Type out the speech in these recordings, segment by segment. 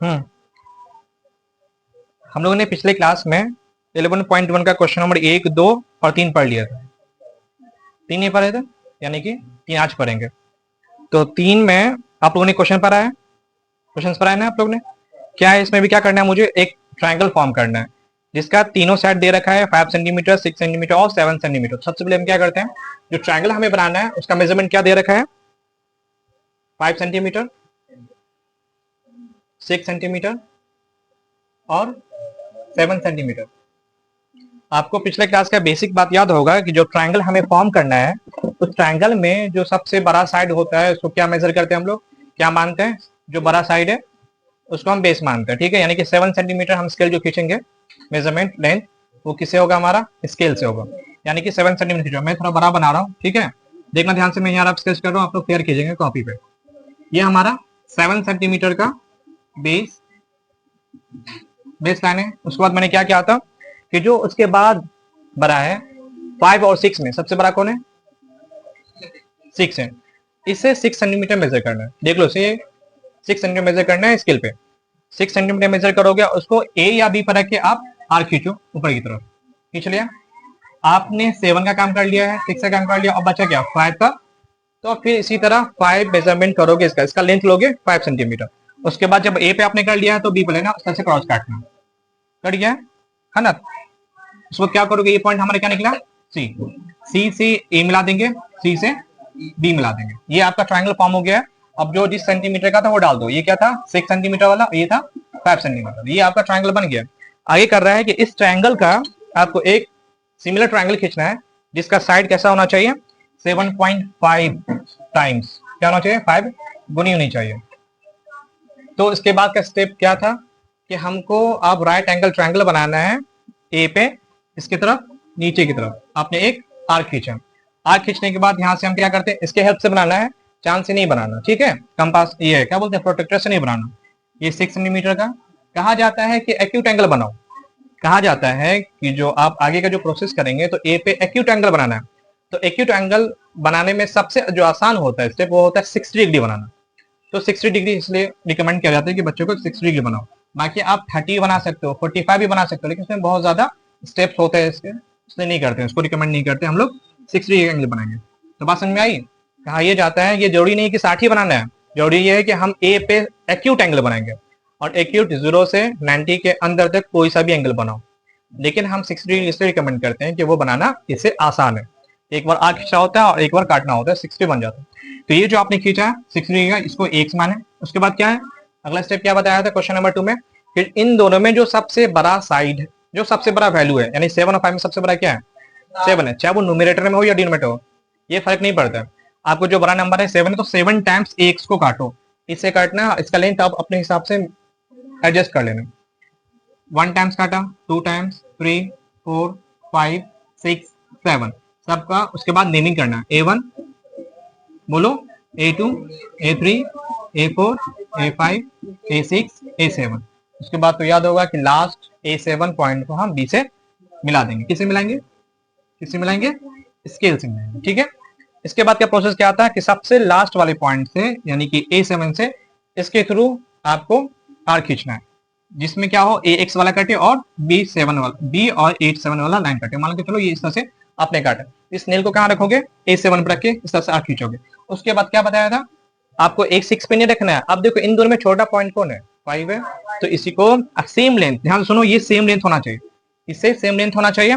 हम्म हम लोगों ने पिछले क्लास में 11.1 का क्वेश्चन नंबर 1, 2 और 3 पढ़ लिया था। 3 नहीं पढ़े थे, यानी कि 3 आज पढ़ेंगे। तो 3 में आप लोगों ने क्वेश्चन पढ़ा है, क्वेश्चन पढ़ा है ना आप लोग ने। क्या है इसमें भी, क्या करना है मुझे, एक ट्राइंगल फॉर्म करना है जिसका तीनों साइड दे रखा है 5 सेंटीमीटर, 6 सेंटीमीटर और 7 सेंटीमीटर। सबसे पहले हम क्या करते हैं, जो ट्राइंगल हमें बनाना है उसका मेजरमेंट क्या दे रखा है, 5 सेंटीमीटर, 6 सेंटीमीटर और 7 सेंटीमीटर। आपको पिछले क्लास का बेसिक बात याद होगा कि जो ट्राइंगल हमें फॉर्म करना है, उस ट्राइंगल में जो सबसे बड़ा साइड होता है उसको क्या मेजर करते हैं हम लोग, क्या मानते हैं, जो बड़ा साइड है उसको हम बेस मानते हैं। ठीक है, यानी कि 7 सेंटीमीटर हम स्केल जो खींचेंगे मेजरमेंट लेंथ, वो किससे होगा, हमारा स्केल से होगा। यानी कि 7 सेंटीमीटर। मैं थोड़ा बड़ा बना रहा हूँ, ठीक है, देखना ध्यान से, मैं यहाँ स्केच कर रहा हूँ, आप लोग क्लियर खींचेंगे कॉपी पे। ये हमारा 7 सेंटीमीटर का बेस लाइन है। उसके बाद मैंने क्या किया था कि जो उसके बाद बड़ा है 5 और 6 में सबसे बड़ा कौन है, 6 है। इससे 6 सेंटीमीटर मेजर करना है। देख लो, इसे 6 सेंटीमीटर मेजर करना है स्केल पे। 6 सेंटीमीटर मेजर करोगे, उसको ए या बी पर रख के आप आर खींचो ऊपर की तरफ, खींच लिया आपने। 7 का काम कर लिया है, 6 का काम कर लिया, अब बचा क्या, 5 का। तो फिर इसी तरह 5 मेजरमेंट करोगे, इसका लेंथ लोगे 5 सेंटीमीटर। उसके बाद जब ए पे आपने कर लिया है तो बी पे लेना, उस तरह से क्रॉस काटना, कट गया है ना। उसको क्या करोगे, ये पॉइंट हमारे क्या निकला, सी। सी से ए मिला देंगे, सी से बी मिला देंगे, ये आपका ट्राइंगल फॉर्म हो गया है। अब जो जिस सेंटीमीटर का था वो डाल दो, ये क्या था 6 सेंटीमीटर वाला, ये था 5 सेंटीमीटर, ये आपका ट्राइंगल बन गया। आगे कर रहा है कि इस ट्राइंगल का आपको एक सिमिलर ट्राइंगल खींचना है जिसका साइड कैसा होना चाहिए, 7.5 टाइम्स क्या होना चाहिए, 5 गुनी होनी चाहिए। तो इसके बाद का स्टेप क्या था कि हमको अब राइट एंगल ट्राइंगल बनाना है ए पे, इसकी तरफ नीचे की तरफ आपने एक आर्क खींचा। आर्क खींचने के बाद यहाँ से हम क्या करते हैं, इसके हेल्प से बनाना है, चांद से नहीं बनाना, ठीक है, कंपास ये क्या बोलते हैं, प्रोटेक्टर से नहीं बनाना। ये 6 सेंटीमीटर का कहा जाता है कि एक्यूट एंगल बनाओ। कहा जाता है कि जो आप आगे का जो प्रोसेस करेंगे तो ए पे एक्यूट एंगल बनाना है। तो एक्यूट एंगल बनाने में सबसे जो आसान होता है स्टेप वो होता है 60 डिग्री बनाना। तो 60 डिग्री इसलिए रिकमेंड किया जाता है कि बच्चों को 60 डिग्री बनाओ। बाकी आप 30 बना सकते हो, 45 भी बना सकते हो, लेकिन इसमें बहुत ज्यादा स्टेप्स होते हैं इसके, इसलिए नहीं करते, इसको रिकमेंड नहीं करते हम लोग। 60 डिग्री एंगल बनाएंगे। तो बात समझ में आई। कहा यह जाता है, ये जरूरी नहीं कि 60 ही बनाना है, जरूरी ये है कि हम ए पे एक्यूट एंगल बनाएंगे। और एक्यूट 0 से 90 के अंदर तक कोई सा भी एंगल बनाओ, लेकिन हम 60 डिग्री इसलिए रिकमेंड करते हैं कि वो बनाना इससे आसान है। एक बार आग खींचा होता है और एक बार काटना होता है, 60 बन जाता है। तो ये जो आपने खींचा है 60 डिग्री का, इसको एक माने। उसके बाद क्या है, अगला स्टेप क्या बताया था क्वेश्चन नंबर 2 में, फिर इन दोनों में जो सबसे बड़ा साइड, जो सबसे बड़ा वैल्यू है, यानी 7 और 5 में सबसे बड़ा क्या है, 7 है, चाहे वो न्यूमरेटर में हो या डिनोमिनेटर हो, ये फर्क नहीं पड़ता है। आपको जो बड़ा नंबर है 7 है, तो 7 टाइम्स एक्स को काटो, इससे काटना, इसका लेंथ आप अपने हिसाब से एडजस्ट कर लेना। 1 टाइम्स काटा, 2 टाइम्स, 3, 4, 5, 6, 7 सबका। उसके बाद नेमिंग करना, A1 बोलो, A2, A3, A4, A5, A6, A7। उसके बाद तो याद होगा कि लास्ट A7 पॉइंट को हम B से मिला देंगे। किससे मिलाएंगे, किससे मिलाएंगे, स्केल से मिलाएंगे, ठीक है। इसके बाद का प्रोसेस क्या आता है कि सबसे लास्ट वाले पॉइंट से, यानी कि A7 से, इसके थ्रू आपको आर खींचना है, जिसमें क्या हो, AX वाला कटे और B7 वाला, B और 87 वाला लाइन कटे। मान लो चलो ये इस तरह से आपने काटा, इस नेल को कहाँ रखोगे, A7 पर रख के इस तरह से आर खींचोगे। उसके बाद क्या बताया था आपको, एक 6 पे नहीं रखना है। अब देखो इन दोनों में छोटा पॉइंट कौन है, 5 है, तो इसी को सेम लेंथ, ध्यान सुनो, ये सेम लेंथ होना चाहिए, इससे सेम लेंथ होना चाहिए।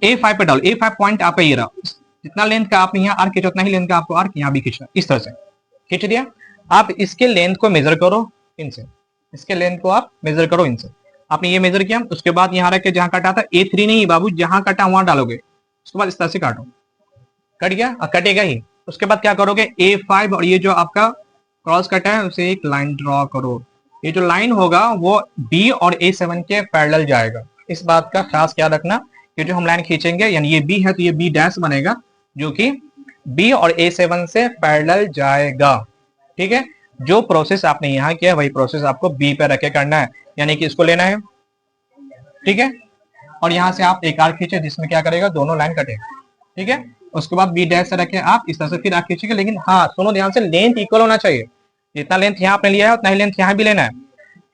A5 पे डालो, A5 पॉइंट आपका ये रहा, जितना लेंथ का आपने यहाँ आर्क खींचा उतना ही लेंथ का आपको आर्क यहाँ भी खींचना, इस तरह से खींच दिया। आप इसके लेंथ को मेजर करो इनसे, इसके लेंथ को आप मेजर करो इनसे। आपने ये मेजर किया, उसके बाद यहाँ रख के जहां काटा था A3 नहीं बाबू, जहां काटा वहां डालोगे। उसके बाद इस तरह से काटो, कट गया, कटेगा ही। उसके बाद क्या करोगे, A5 और ये जो आपका क्रॉस कटा है उसे एक लाइन ड्रॉ करो। ये जो लाइन होगा वो B और A7 के पैरेलल जाएगा। इस बात का खास ख्याल रखना कि जो हम लाइन खींचेंगे, यानी ये B है तो ये B डैश बनेगा, जो कि B और A7 से पैरेलल जाएगा, ठीक है। जो प्रोसेस आपने यहाँ किया वही प्रोसेस आपको B पे रखे करना है, यानी कि इसको लेना है, ठीक है, और यहाँ से आप एक आर्क खींचे जिसमें क्या करेगा, दोनों लाइन कटेगा, ठीक है। उसके बाद B डैश से रखे आप इस तरह से फिर आर्क खींचेंगे, लेकिन हाँ सुनो ध्यान से, लेंथ इक्वल होना चाहिए। जितना लेंथ यहाँ आपने लिया है उतना ही लेंथ यहाँ भी लेना है।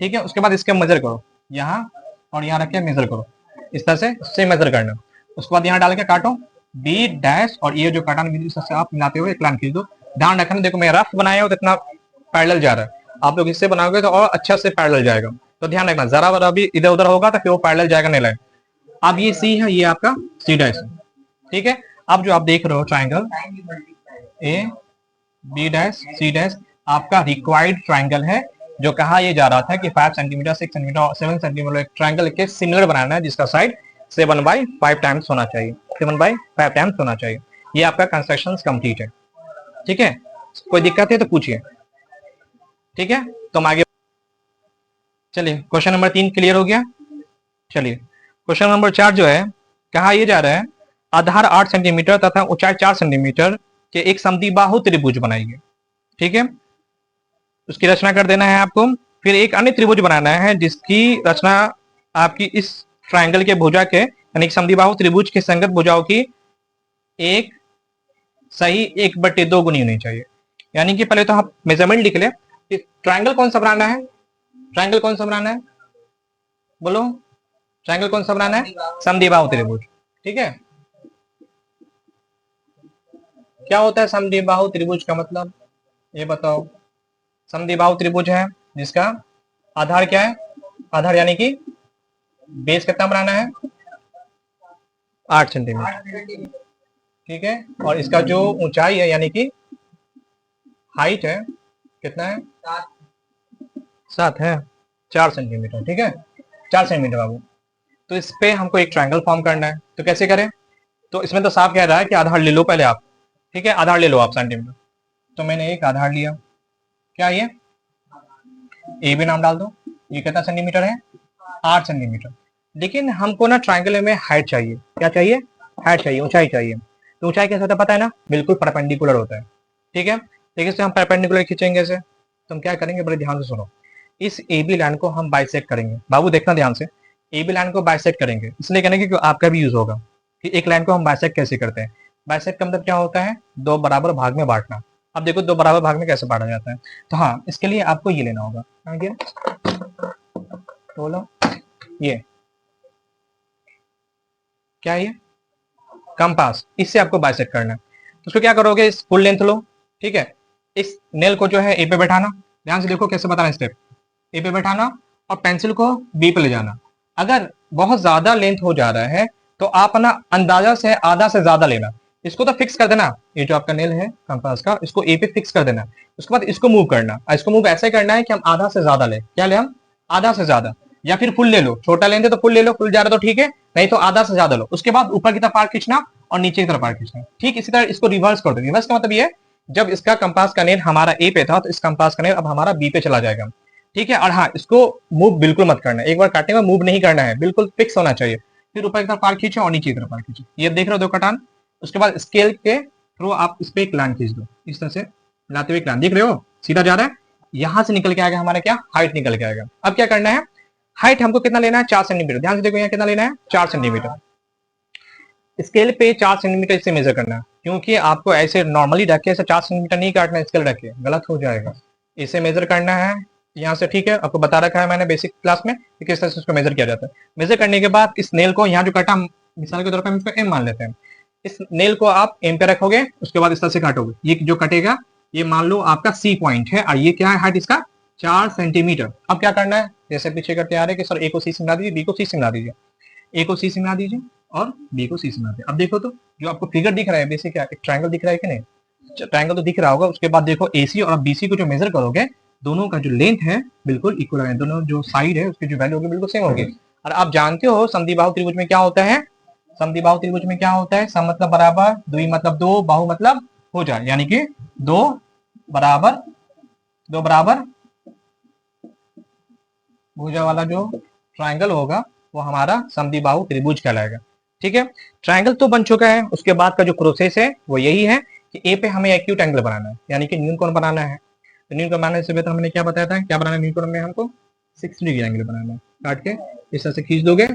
ठीक है। उसके बाद इसके मेजर करो, यहाँ और यहाँ रख के मेजर करो, इस तरह से मेजर करना। उसके बाद यहाँ डाल के काटो बी डैश, और ये जो काटा इस तरह से आप मिलाते हुए एक लाइन खींच दो। ध्यान रखना, देखो मैं रफ बनाया हूँ तो इतना पैरेलल जा रहा है, आप लोग इससे बनाओगे तो और अच्छा से पैरेलल जाएगा। तो ध्यान रखना, जरा वरा भी इधर उधर होगा तो फिर वो पैरेलल जाएगा नहीं लाइन। अब ये सी है, ये आपका सी डैश है, ठीक है। अब जो आप देख रहे हो triangle A B dash C dash आपका रिक्वायर्ड ट्राइंगल है, जो कहा ये जा रहा था कि 5 सेंटीमीटर 6 सेंटीमीटर और 7 सेंटीमीटर एक ट्राइंगल के सिमिलर बनाना है, जिसका साइड 7/5 टाइम्स होना चाहिए, 7/5 टाइम्स होना चाहिए। ये आपका कंस्ट्रक्शन कंप्लीट है, ठीक है। कोई दिक्कत है तो पूछिए, ठीक है। तो हम आगे चलिए, क्वेश्चन नंबर 3 क्लियर हो गया। चलिए क्वेश्चन नंबर 4 जो है, कहा ये जा रहा है आधार 8 सेंटीमीटर तथा ऊंचाई 4 सेंटीमीटर के एक समद्विबाहु त्रिभुज बनाइए, ठीक है। उसकी रचना कर देना है आपको। फिर एक अन्य त्रिभुज बनाना है जिसकी रचना आपकी इस ट्राइंगल के भुजा के यानी समद्विबाहु त्रिभुज के संगत भुजाओं की एक सही 1/2 गुनी होनी चाहिए। यानी कि पहले तो आप मेजरमेंट लिख ले, ट्राइंगल कौन सा बनाना है, ट्राइंगल कौन सा बनाना है, बोलो ट्राइंगल कौन सा बनाना है, समद्विबाहु त्रिभुज, ठीक है। क्या होता है समद्विबाहु त्रिभुज का मतलब, ये बताओ। समद्विबाहु त्रिभुज है जिसका आधार क्या है, आधार यानी कि बेस कितना बनाना है, 8 सेंटीमीटर, ठीक है। और इसका जो ऊंचाई है यानी कि हाइट है कितना है, 7 है, 4 सेंटीमीटर, ठीक है, 4 सेंटीमीटर बाबू। तो इस पे हमको एक ट्राइंगल फॉर्म करना है, तो कैसे करें। तो इसमें तो साफ कह रहा है कि आधार ले लो पहले आप, ठीक है, आधार ले लो आप सेंटीमीटर। तो मैंने एक आधार लिया, क्या ये ए भी नाम डाल दो। ये कितना सेंटीमीटर है, 8 सेंटीमीटर। लेकिन हमको ना ट्राइंगल में हाइट चाहिए, क्या चाहिए, हाइट चाहिए, ऊंचाई चाहिए। तो ऊंचाई कैसे होता है पता है ना, बिल्कुल परपेंडिकुलर होता है, ठीक है। देखिए इससे हम परपेंडिकुलर खींचेंगे ऐसे, तो हम क्या करेंगे, बड़े ध्यान से सुनो। इस ए बी लाइन को हम बाइसेक्ट करेंगे, बाबू देखना ध्यान से। ए बी लाइन को बाइसेक्ट करेंगे, इसलिए करेंगे कि आपका भी यूज होगा कि एक लाइन को हम बाइसेक्ट कैसे करते हैं। बाइसेक्ट का मतलब क्या होता है, 2 बराबर भाग में बांटना। अब देखो 2 बराबर भाग में कैसे बांटा जाता है। तो हाँ, इसके लिए आपको ये लेना होगा, बोलो ये क्या है, ये कंपास। इससे आपको बाइसेक्ट करना है। तो उसको क्या करोगे, इस फुल लेंथ लो, ठीक है। इस नेल को जो है ए पे बैठाना, ध्यान से देखो कैसे बताना स्टेप। ए पे बैठाना और पेंसिल को बी पे ले जाना। अगर बहुत ज्यादा लेंथ हो जा रहा है तो आप ना अंदाजा से आधा से ज्यादा लेना। इसको तो फिक्स कर देना, ये जो आपका नेल है कंपास का, इसको ए पे फिक्स कर देना। उसके बाद इसको मूव करना, इसको मूव ऐसे करना है कि हम आधा से ज्यादा ले, क्या ले हम, आधा से ज्यादा। या फिर फुल ले लो, छोटा लेंगे तो फुल ले लो, फुल जा रहा तो ठीक है, नहीं तो आधा से ज्यादा लो। उसके बाद ऊपर की तरफ पार खींचना और नीचे की तरफ पार खींचना, ठीक इसी तरह इसको रिवर्स कर दो। रिवर्स का मतलब ये, जब इसका कंपास का नेल हमारा ए पे था तो इस कंपास का नेल अब हमारा बी पे चला जाएगा, ठीक है। और हाँ, इसको मूव बिल्कुल मत करना, एक बार काटने में मूव नहीं करना है, बिल्कुल फिक्स होना चाहिए। फिर ऊपर की तरफ पार खींचो और नीचे की तरफ पार खींचो, ये देख रहे हो 2 कटान। उसके बाद स्केल के थ्रू आप इस पे एक लाइन खींच दो, इस तरह से मिलाते हुए एक लाइन, देख रहे हो सीधा जा रहा है। यहां से निकल के आएगा हमारा क्या, हाइट निकल के आएगा। अब क्या करना है, हाइट हमको कितना लेना है, 4 सेंटीमीटर। ध्यान से देखो यहाँ कितना लेना है, 4 सेंटीमीटर। स्केल पे 4 सेंटीमीटर से मेजर करना है, क्योंकि आपको ऐसे नॉर्मली रख के ऐसे 4 सेंटीमीटर नहीं काटना, स्केल रख के गलत हो जाएगा। इसे मेजर करना है यहाँ से, ठीक है। आपको बता रखा है मैंने बेसिक क्लास में कि किस तरह से उसको मेजर किया जाता है। मेजर करने के बाद इस नेल को यहाँ जो काटा, मिसाल के तौर पर हम इसको एम मान लेते हैं, इस नेल को आप एम पे रखोगे, उसके बाद इस तरह से काटोगे। ये जो कटेगा ये मान लो आपका सी पॉइंट है, और ये क्या है, हाइट इसका 4 सेंटीमीटर। अब क्या करना है, जैसे पीछे करते आ रहे कि सर ए को सी से मिला दीजिए, बी को सी से मिला दीजिए, ए को सी से मिला दीजिए और बी को सी से मिला दीजिए। अब देखो तो जो आपको फिगर दिख रहा है बेसिक क्या, एक ट्रायंगल दिख रहा है कि नहीं, ट्रायंगल तो दिख रहा होगा। उसके बाद देखो एसी और बीसी को जो मेजर करोगे, दोनों का जो लेंथ है बिल्कुल इक्वल है, दोनों जो साइड है उसकी जो वैल्यू होगी बिल्कुल सेम होगी। और आप जानते हो समद्विबाहु त्रिभुज में क्या होता है, समद्विबाहु त्रिभुज में क्या होता है, सम मतलब बराबर, द्वि मतलब 2, बाहु मतलब हो जाए, यानी कि 2 बराबर भुजा वाला जो ट्रायंगल होगा वो हमारा समद्विबाहु त्रिभुज कहलाएगा, ठीक है। ट्रायंगल तो बन चुका है, उसके बाद का जो प्रोसेस है वो यही है कि ए पे हमें एक्यूट एंगल बनाना है, यानी कि न्यून कोण बनाना है। तो न्यून कोण बनाने से बेहतर हमने क्या बताया था, क्या बनाना है न्यून कोण में, हमको 60 डिग्री एंगल बनाना है। काट के इस तरह से खींच दोगे,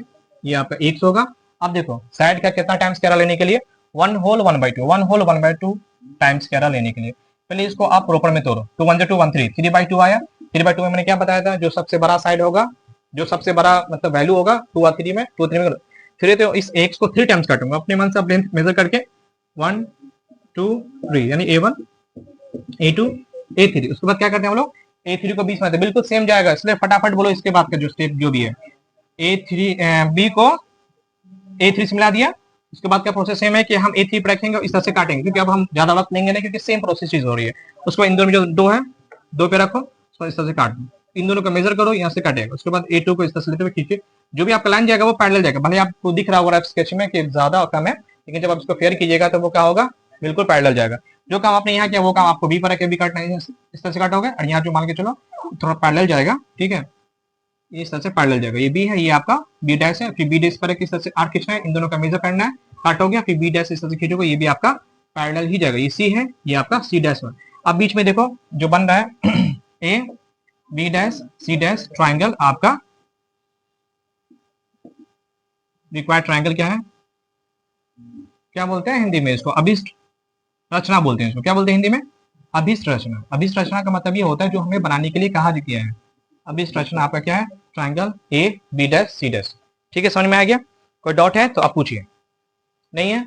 ये आपका 1 होगा। अब देखो साइड का कितना टाइम्स कैरा लेने के लिए, 1 होल 1/2, 1 होल 1/2 टाइम्स कैरा लेने के लिए पहले इसको आप प्रॉपर में तोड़ो। 2 1 2 1 3, 3/2 आया। 3/2 में मैंने क्या बताया था, जो सबसे बड़ा साइड होगा, जो सबसे बड़ा मतलब वैल्यू होगा 2 और 3 में, 2 3 में फिर तो इस एक्स को 3 टाइम्स काटूंगा अपने मन से, अब लेंथ मेजर करके 1 2 3 यानी A1 A2 A3। उसके बाद क्या करते हैं हम लोग, A3 को 20 में, बिल्कुल सेम जाएगा, इसलिए फटाफट बोलो इसके बाद का जो स्टेप जो भी है, A3 B को A3 से मिला दिया। उसके बाद का प्रोसेस सेम है कि हम A3 पर रखेंगे और इस तरह से काटेंगे, क्योंकि अब हम ज्यादा वक्त लेंगे नहीं, क्योंकि सेम प्रोसेस चीज हो रही है। उसको इन दोनों में जो 2 है, 2 पे रखो, उसको इस तरह से काट दो, इन दोनों को मेजर करो, यहाँ से काटेगा। उसके बाद A2 को इस तरह से लेते हुए खींचिए, जो भी आपका लाइन जाएगा वो पैरेलल जाएगा, भले आपको दिख रहा होगा रफ स्केच में कि ज्यादा और कम है, लेकिन जब आप इसको फेयर कीजिएगा तो वो क्या होगा, बिल्कुल पैरेलल जाएगा। जो काम आपने यहाँ किया वो काम आपको बी पर भी काटना है, इस तरह से काटोगे, और यहाँ जो मान के चलो थोड़ा पैरेलल जाएगा, ठीक है, इस तरह से पैरेलल जाएगा। ये बी है, ये आपका बी डैश है, फिर बी डैश पर किस तरह से आर्क खींचना है, इन दोनों का मेजर करना है, काटोगे, फिर बी डैश इस तरह से खींचोगे, ये भी आपका पैरेलल ही जाएगा। ये सी है, ये आपका सी डैश है। अब बीच में देखो जो बन रहा है A B dash C dash triangle, आपका रिक्वायर्ड ट्राइंगल क्या है, क्या बोलते हैं हिंदी में इसको, अभिष्ट रचना बोलते हैं इसको, क्या बोलते हैं हिंदी में, अभिष्ट रचना। अभिष्ट रचना का मतलब ये होता है जो हमें बनाने के लिए कहा गया है। अभिष्ट रचना आपका क्या है, triangle A B dash C dash. ठीक है, समझ में आ गया, कोई डाउट है तो आप पूछिए, नहीं है